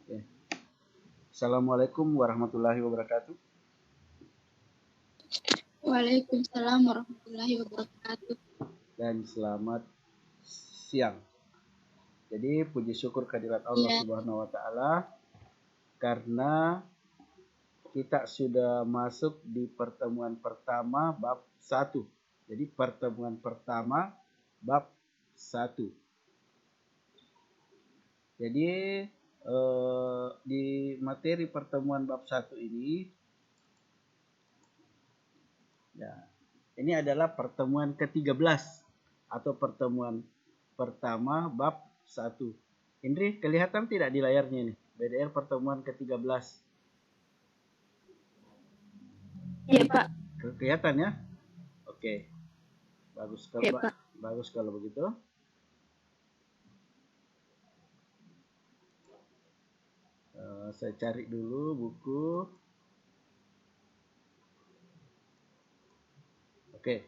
Oke. Assalamualaikum warahmatullahi wabarakatuh. Waalaikumsalam warahmatullahi wabarakatuh. Dan selamat siang. Jadi puji syukur kehadirat Allah Ya, Subhanahu wa taala karena kita sudah masuk di pertemuan pertama bab 1. Jadi pertemuan pertama bab 1. Jadi di materi pertemuan bab 1 ini ya, ini adalah pertemuan ke-13 atau pertemuan pertama bab 1. Indri, kelihatan tidak di layarnya ini? BDR pertemuan ke-13. ya Pak. Kelihatan ya? Oke. Bagus Ya Pak. bagus kalau begitu. Saya cari dulu buku. Oke.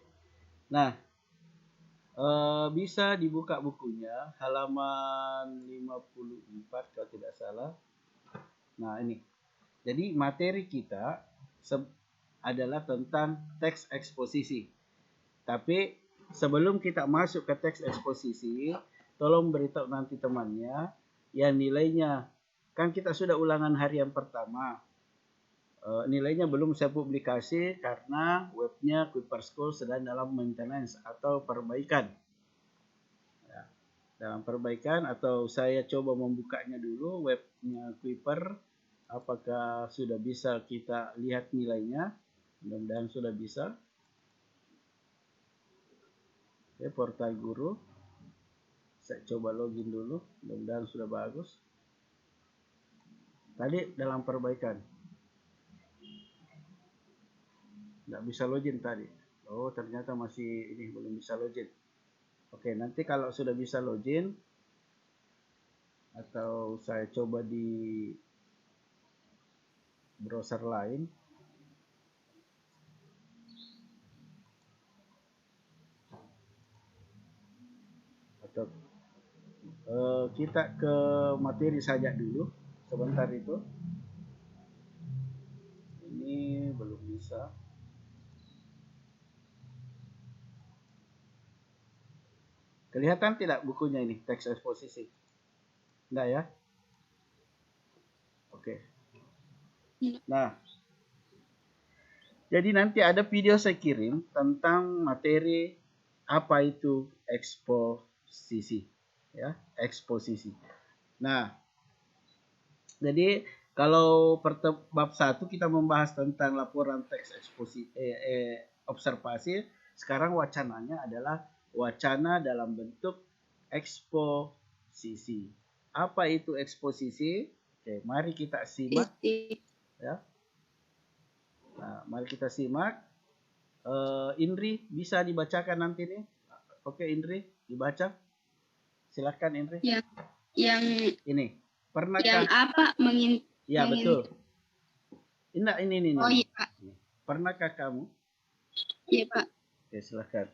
Nah, bisa dibuka bukunya halaman 54 kalau tidak salah. Nah, ini. Jadi materi kita adalah tentang teks eksposisi. Tapi sebelum kita masuk ke teks eksposisi, tolong beritahu nanti temannya yang nilainya, kan kita sudah ulangan hari yang pertama. Nilainya belum saya publikasi karena webnya Kuiper School sedang dalam maintenance atau perbaikan. Ya, dalam perbaikan atau saya coba membukanya dulu webnya Kuiper, apakah sudah bisa kita lihat nilainya. Mudah-mudahan sudah bisa. Oke, portal guru. Saya coba login dulu, mudah-mudahan sudah bagus. Tadi dalam perbaikan. Nggak bisa login tadi. Oh, ternyata masih ini belum bisa login. Oke, nanti kalau sudah bisa login atau saya coba di browser lain. Atau kita ke materi saja dulu sebentar itu. Ini belum bisa. Kelihatan tidak bukunya ini, teks eksposisi? Enggak ya? Oke. Nah, jadi nanti ada video saya kirim tentang materi apa itu eksposisi. Ya, eksposisi. Nah, jadi kalau bab 1 kita membahas tentang laporan teks observasi, sekarang wacananya adalah wacana dalam bentuk eksposisi. Apa itu eksposisi? Oke, mari kita simak ya. Nah, mari kita simak. Indri bisa dibacakan nanti nih. Oke, Indri dibaca. Silakan Indri. Yang ini. Pernahkah? Yang apa? Ya, betul. Ini. Oh iya Pak. Pernahkah kamu? Iya Pak. Oke, silakan.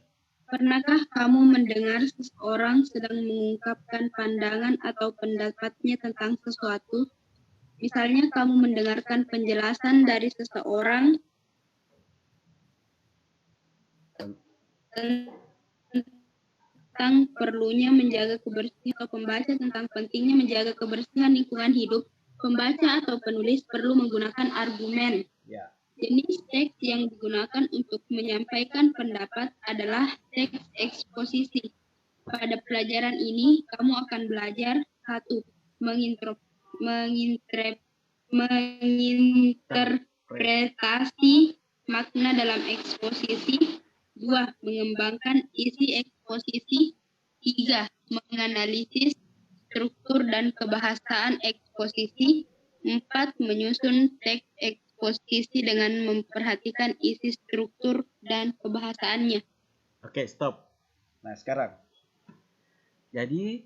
Pernahkah kamu mendengar seseorang sedang mengungkapkan pandangan atau pendapatnya tentang sesuatu? Misalnya kamu mendengarkan penjelasan dari seseorang tentang perlunya menjaga kebersihan atau pembaca tentang pentingnya menjaga kebersihan lingkungan hidup, pembaca atau penulis perlu menggunakan argumen. Ya. Jenis teks yang digunakan untuk menyampaikan pendapat adalah teks eksposisi. Pada pelajaran ini, kamu akan belajar 1. Menginterpretasi makna dalam eksposisi. 2. Mengembangkan isi eksposisi. 3. Menganalisis struktur dan kebahasaan eksposisi. 4. Menyusun teks eksposisi dengan memperhatikan isi struktur dan kebahasaannya. Oke, stop. Nah, sekarang. Jadi,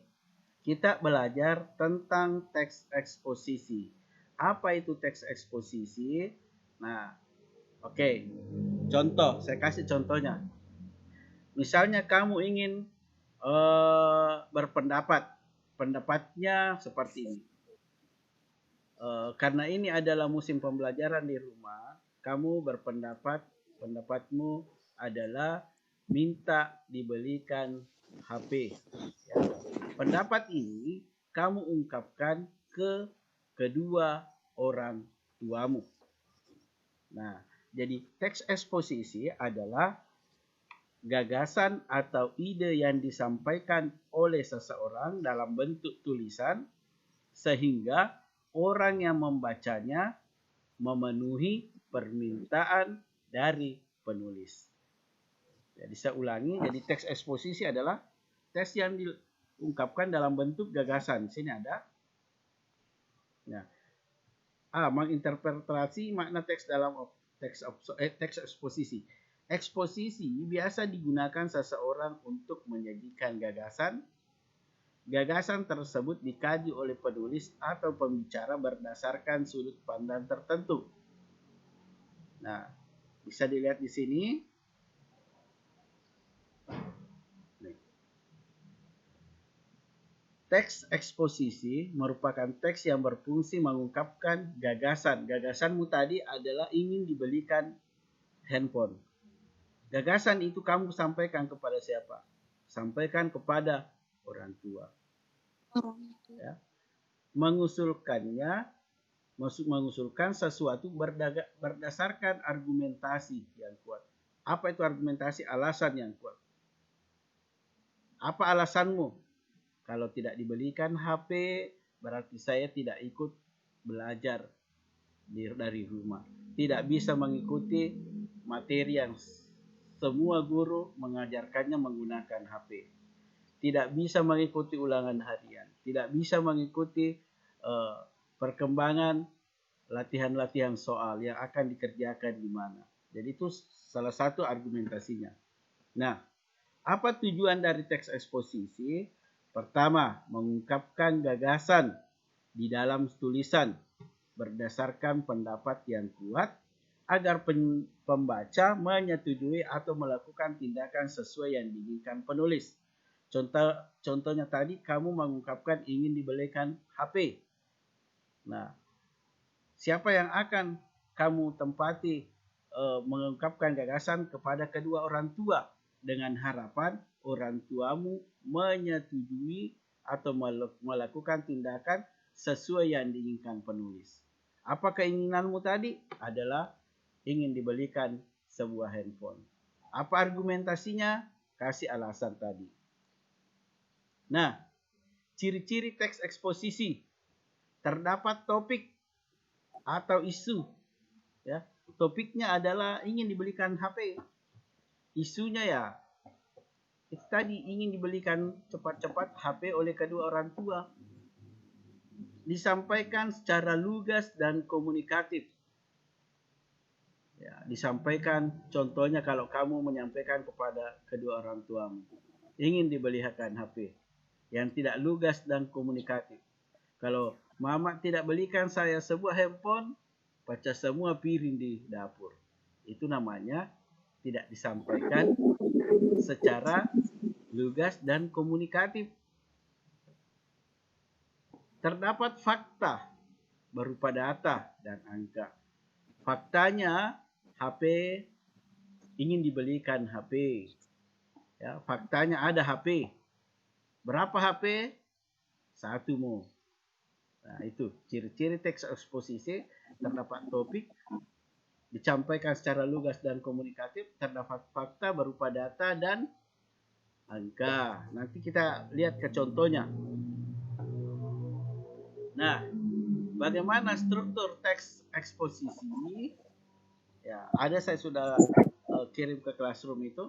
kita belajar tentang teks eksposisi. Apa itu teks eksposisi? Nah, oke. Contoh, saya kasih contohnya. Misalnya kamu ingin berpendapat. Pendapatnya seperti ini. karena ini adalah musim pembelajaran di rumah, kamu pendapatmu adalah minta dibelikan HP. Ya. Pendapat ini kamu ungkapkan ke kedua orang tuamu. Nah, jadi teks eksposisi adalah gagasan atau ide yang disampaikan oleh seseorang dalam bentuk tulisan sehingga orang yang membacanya memenuhi permintaan dari penulis. Jadi saya ulangi, jadi teks eksposisi adalah teks yang diungkapkan dalam bentuk gagasan. Di sini ada. Nah, menginterpretasi makna teks dalam teks eksposisi. Eksposisi biasa digunakan seseorang untuk menyajikan gagasan. Gagasan tersebut dikaji oleh penulis atau pembicara berdasarkan sudut pandang tertentu. Nah, bisa dilihat di sini. Teks eksposisi merupakan teks yang berfungsi mengungkapkan gagasan. Gagasanmu tadi adalah ingin dibelikan handphone. Gagasan itu kamu sampaikan kepada siapa? Sampaikan kepada orang tua. Ya. Mengusulkan sesuatu berdasarkan argumentasi yang kuat. Apa itu argumentasi? Alasan yang kuat. Apa alasanmu? Kalau tidak dibelikan HP, berarti saya tidak ikut belajar dari rumah. Tidak bisa mengikuti materi yang semua guru mengajarkannya menggunakan HP. Tidak bisa mengikuti ulangan harian. Tidak bisa mengikuti perkembangan latihan-latihan soal yang akan dikerjakan di mana. Jadi itu salah satu argumentasinya. Nah, apa tujuan dari teks eksposisi? Pertama, mengungkapkan gagasan di dalam tulisan berdasarkan pendapat yang kuat agar pembaca menyetujui atau melakukan tindakan sesuai yang diinginkan penulis. Contohnya tadi kamu mengungkapkan ingin dibelikan HP. Nah, siapa yang akan kamu tempati mengungkapkan gagasan kepada kedua orang tua dengan harapan orang tuamu menyetujui atau melakukan tindakan sesuai yang diinginkan penulis. Apa keinginanmu tadi? Adalah ingin dibelikan sebuah handphone. Apa argumentasinya? Kasih alasan tadi. Nah, ciri-ciri teks eksposisi. Terdapat topik atau isu. Ya, topiknya adalah ingin dibelikan HP. Isunya ya itu tadi ingin dibelikan cepat-cepat HP oleh kedua orang tua. Disampaikan secara lugas dan komunikatif. Ya, disampaikan contohnya kalau kamu menyampaikan kepada kedua orang tuamu ingin dibelikan HP yang tidak lugas dan komunikatif. Kalau mama tidak belikan saya sebuah handphone, pecah semua piring di dapur. Itu namanya tidak disampaikan secara lugas dan komunikatif. Terdapat fakta berupa data dan angka. Faktanya HP ingin dibelikan HP. Ya, faktanya ada HP. Berapa HP? Satu mo. Nah, itu ciri-ciri teks eksposisi. Terdapat topik, disampaikan secara lugas dan komunikatif, terdapat fakta berupa data dan angka. Nanti kita lihat ke contohnya. Nah, bagaimana struktur teks eksposisi? Ya, ada saya sudah kirim ke Classroom itu.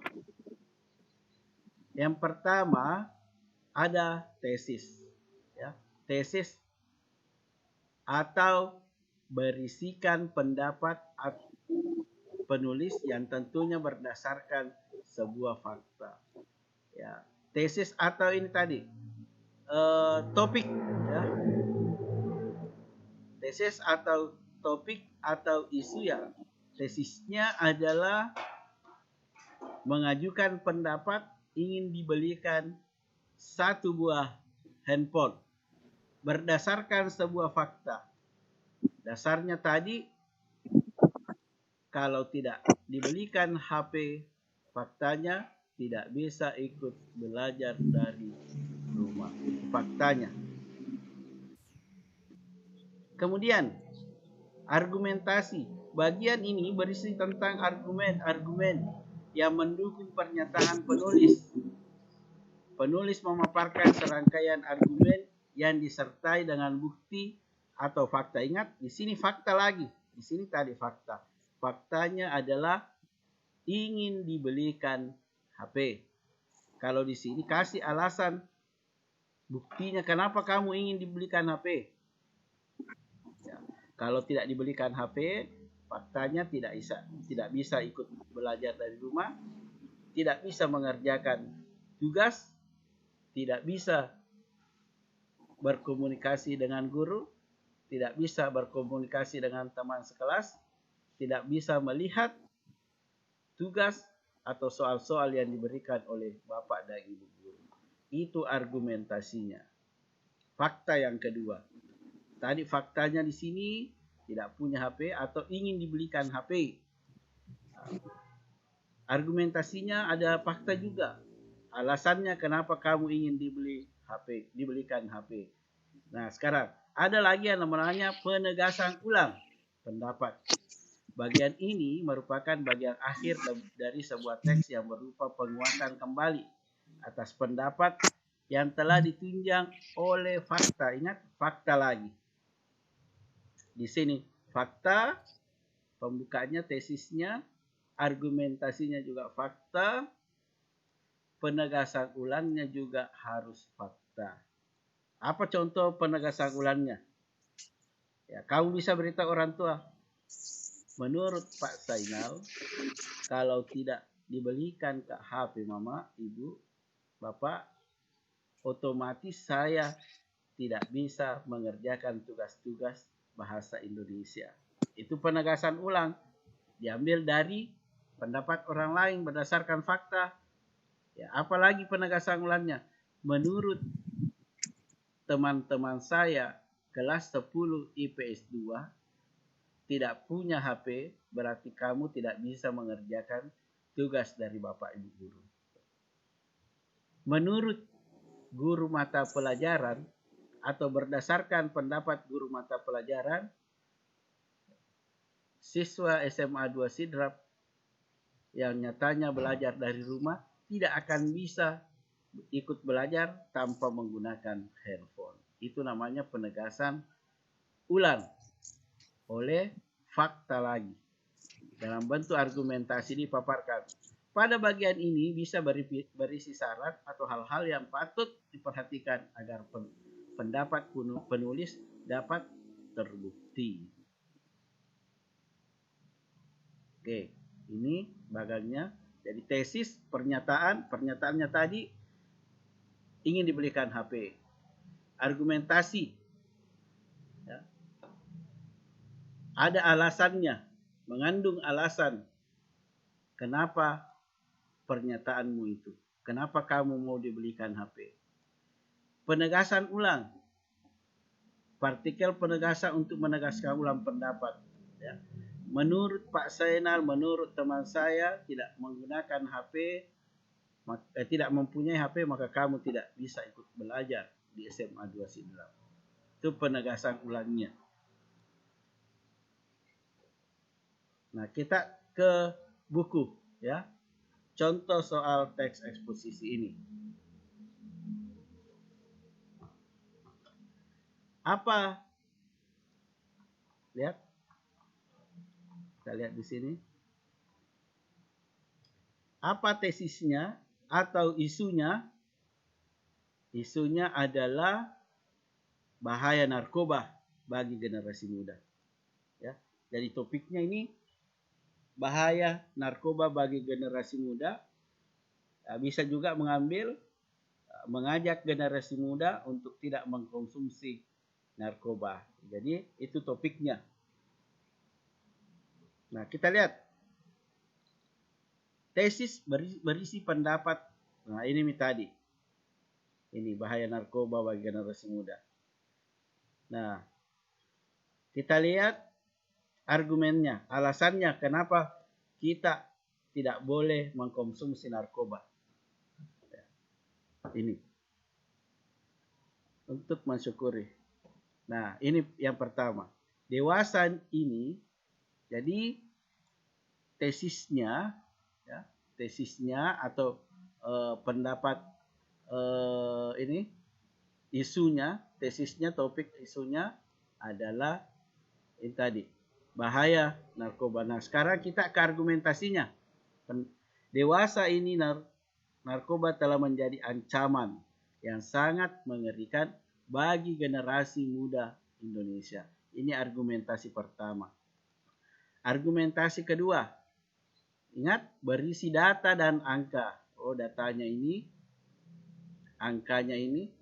Yang pertama ada tesis. Ya, tesis atau berisikan pendapat penulis yang tentunya berdasarkan sebuah fakta. Ya, tesis atau ini tadi topik. Ya. Tesis atau topik atau isu ya. Tesisnya adalah mengajukan pendapat ingin dibelikan satu buah handphone berdasarkan sebuah fakta. Dasarnya tadi, kalau tidak dibelikan HP, faktanya tidak bisa ikut belajar dari rumah. Faktanya. Kemudian, argumentasi. Bagian ini berisi tentang argumen-argumen yang mendukung pernyataan penulis. Penulis memaparkan serangkaian argumen yang disertai dengan bukti atau fakta. Ingat, di sini fakta lagi. Di sini tadi fakta. Faktanya adalah ingin dibelikan HP. Kalau di sini kasih alasan buktinya kenapa kamu ingin dibelikan HP. Ya. Kalau tidak dibelikan HP, faktanya tidak bisa ikut belajar dari rumah, tidak bisa mengerjakan tugas, tidak bisa berkomunikasi dengan guru, tidak bisa berkomunikasi dengan teman sekelas, tidak bisa melihat tugas atau soal-soal yang diberikan oleh Bapak dan Ibu guru. Itu argumentasinya. Fakta yang kedua. Tadi faktanya di sini tidak punya HP atau ingin dibelikan HP. Argumentasinya ada fakta juga. Alasannya kenapa kamu ingin dibelikan HP. Nah, sekarang ada lagi yang namanya penegasan ulang pendapat. Bagian ini merupakan bagian akhir dari sebuah teks yang berupa penguatan kembali atas pendapat yang telah ditunjang oleh fakta. Ingat, fakta lagi. Di sini fakta, pembukanya tesisnya, argumentasinya juga fakta, penegasan ulangnya juga harus fakta. Apa contoh penegasan ulangnya? Ya, kamu bisa beritahu orang tua. Menurut Pak Zainal, kalau tidak dibelikan ke HP Mama, Ibu, Bapak, otomatis saya tidak bisa mengerjakan tugas-tugas bahasa Indonesia. Itu penegasan ulang. Diambil dari pendapat orang lain berdasarkan fakta. Ya, apalagi penegasan ulangnya? Menurut teman-teman saya kelas 10 IPS 2 tidak punya HP, berarti kamu tidak bisa mengerjakan tugas dari Bapak Ibu guru. Menurut guru mata pelajaran atau berdasarkan pendapat guru mata pelajaran, siswa SMA 2 Sidrap yang nyatanya belajar dari rumah tidak akan bisa ikut belajar tanpa menggunakan handphone. Itu namanya penegasan ulang oleh fakta lagi. Dalam bentuk argumentasi dipaparkan. Pada bagian ini bisa berisi syarat atau hal-hal yang patut diperhatikan agar pendapat penulis dapat terbukti. Oke, ini bagiannya. Jadi tesis, pernyataannya tadi ingin dibelikan HP. Argumentasi, ya, ada alasannya, mengandung alasan kenapa pernyataanmu itu, kenapa kamu mau dibelikan HP. Penegasan ulang, partikel penegasan untuk menegaskan ulang pendapat. Ya. Menurut Pak Zainal, menurut teman saya tidak menggunakan HP, tidak mempunyai HP, maka kamu tidak bisa ikut belajar di SMA 2 Sidrap. Itu penegasan ulangnya. Nah, kita ke buku, ya. Contoh soal teks eksposisi ini. Apa? Lihat. Kita lihat di sini. Apa tesisnya atau isunya? Isunya adalah bahaya narkoba bagi generasi muda. Ya. Jadi topiknya ini bahaya narkoba bagi generasi muda. Bisa juga mengajak generasi muda untuk tidak mengkonsumsi narkoba. Jadi itu topiknya. Nah, kita lihat. Tesis berisi pendapat. Nah, ini tadi. Ini bahaya narkoba bagi generasi muda. Nah, Kita lihat argumennya, alasannya kenapa kita tidak boleh mengkonsumsi narkoba. Ini untuk mensyukuri. Nah, ini yang pertama. Dewasa ini, jadi tesisnya, ya, tesisnya atau pendapat ini isunya, tesisnya, topik isunya adalah ini tadi, bahaya narkoba. Nah, sekarang kita ke argumentasinya. Dewasa ini narkoba telah menjadi ancaman yang sangat mengerikan bagi generasi muda Indonesia. Ini argumentasi pertama. Argumentasi kedua, ingat berisi data dan angka. Oh, datanya ini, angkanya ini.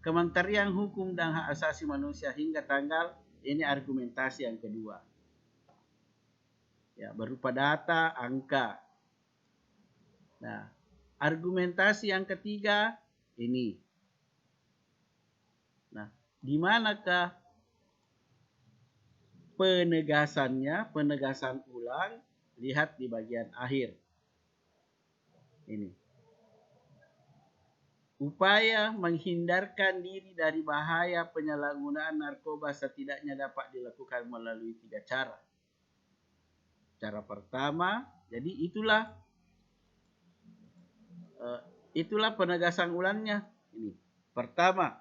Kementerian Hukum dan Hak Asasi Manusia hingga tanggal, ini argumentasi yang kedua. Ya, berupa data, angka. Nah, argumentasi yang ketiga ini. Nah, di manakah penegasannya, penegasan ulang? Lihat di bagian akhir. Ini. Upaya menghindarkan diri dari bahaya penyalahgunaan narkoba setidaknya dapat dilakukan melalui 3 cara. Cara pertama, jadi itulah penegasan ulangnya. Ini. Pertama,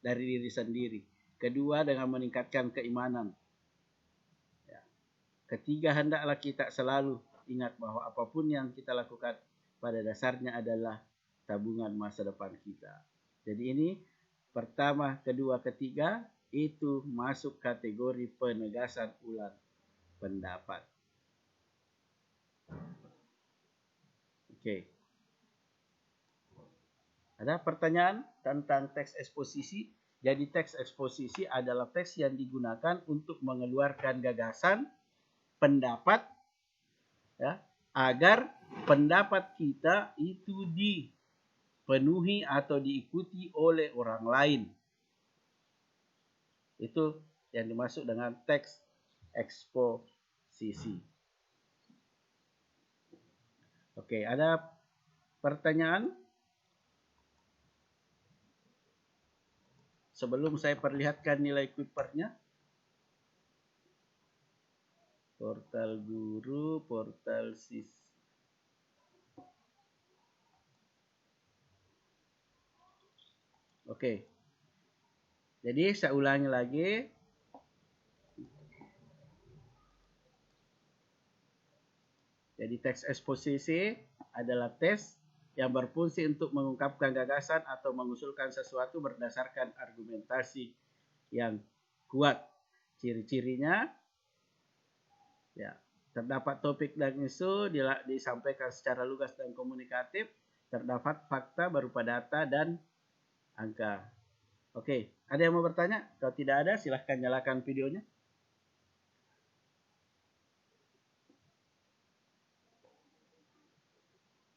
dari diri sendiri. Kedua, dengan meningkatkan keimanan. Ya. Ketiga, hendaklah kita selalu ingat bahwa apapun yang kita lakukan pada dasarnya adalah tabungan masa depan kita. Jadi ini pertama, kedua, ketiga itu masuk kategori penegasan ulang pendapat. Oke. Ada pertanyaan tentang teks eksposisi? Jadi teks eksposisi adalah teks yang digunakan untuk mengeluarkan gagasan, pendapat, ya, agar pendapat kita itu dipenuhi atau diikuti oleh orang lain. Itu yang dimaksud dengan teks eksposisi. Oke, ada pertanyaan? Sebelum saya perlihatkan nilai Kuipernya. Portal guru, portal sis. Oke. Jadi saya ulangi lagi. Jadi teks eksposisi adalah tes yang berfungsi untuk mengungkapkan gagasan atau mengusulkan sesuatu berdasarkan argumentasi yang kuat. Ciri-cirinya, ya, terdapat topik dan isu disampaikan secara lugas dan komunikatif, terdapat fakta berupa data dan angka. Oke, ada yang mau bertanya? Kalau tidak ada, silahkan nyalakan videonya.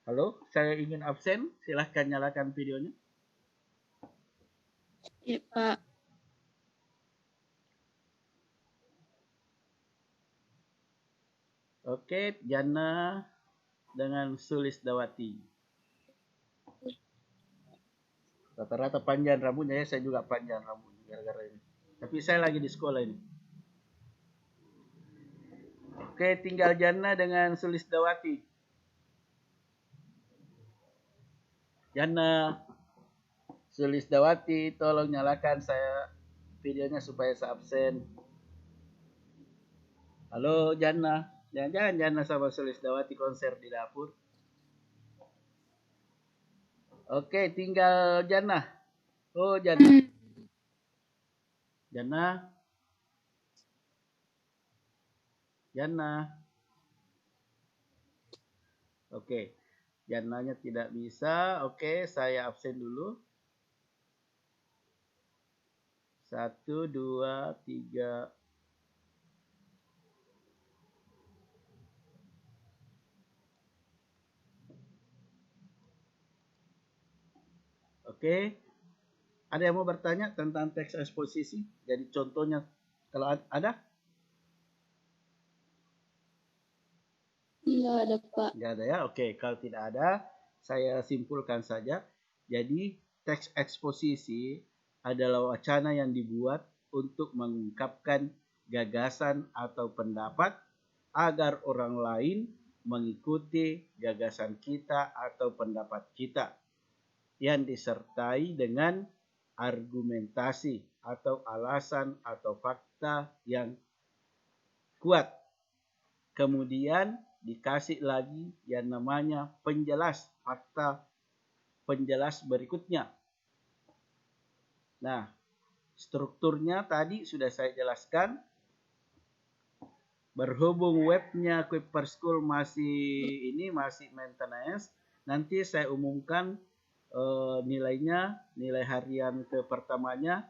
Halo, saya ingin absen. Silahkan nyalakan videonya. Ya, Pak. Oke, Jana dengan Sulisdawati. Rata-rata panjang rambutnya, ya, saya juga panjang rambutnya gara-gara ini. Tapi saya lagi di sekolah ini. Oke, tinggal Jana dengan Sulisdawati. Jana, Sulisdawati, tolong nyalakan saya videonya supaya saya absen. Halo Jana, jangan-jangan Jana sama Sulisdawati konser di dapur. Oke, tinggal Jana. Oh, Jana. Jana. Jana. Oke. Jananya tidak bisa. Oke, saya absen dulu. 1, 2, 3. Oke. Ada yang mau bertanya tentang teks eksposisi? Jadi contohnya Kalau ada? Enggak ada, Pak. Nggak ada ya? Oke, kalau tidak ada, saya simpulkan saja. Jadi, teks eksposisi adalah wacana yang dibuat untuk mengungkapkan gagasan atau pendapat agar orang lain mengikuti gagasan kita atau pendapat kita yang disertai dengan argumentasi atau alasan atau fakta yang kuat. Kemudian dikasih lagi yang namanya penjelas fakta, penjelas berikutnya. Nah, strukturnya tadi sudah saya jelaskan. Berhubung webnya Kuiper School masih maintenance, nanti saya umumkan nilainya, nilai harian ke pertamanya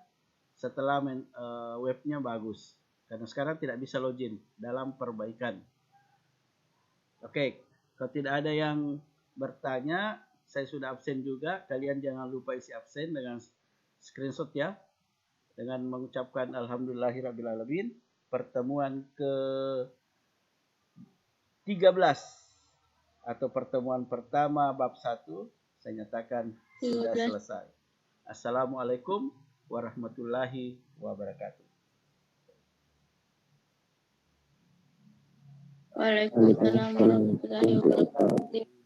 setelah webnya bagus. Karena sekarang tidak bisa login dalam perbaikan. Oke, kalau tidak ada yang bertanya, saya sudah absen juga. Kalian jangan lupa isi absen dengan screenshot ya. Dengan mengucapkan alhamdulillahirrabbilalamin. Pertemuan ke 13 atau pertemuan pertama bab 1 saya nyatakan sudah selesai. Assalamualaikum warahmatullahi wabarakatuh. Waalaikumsalam warahmatullahi wabarakatuh.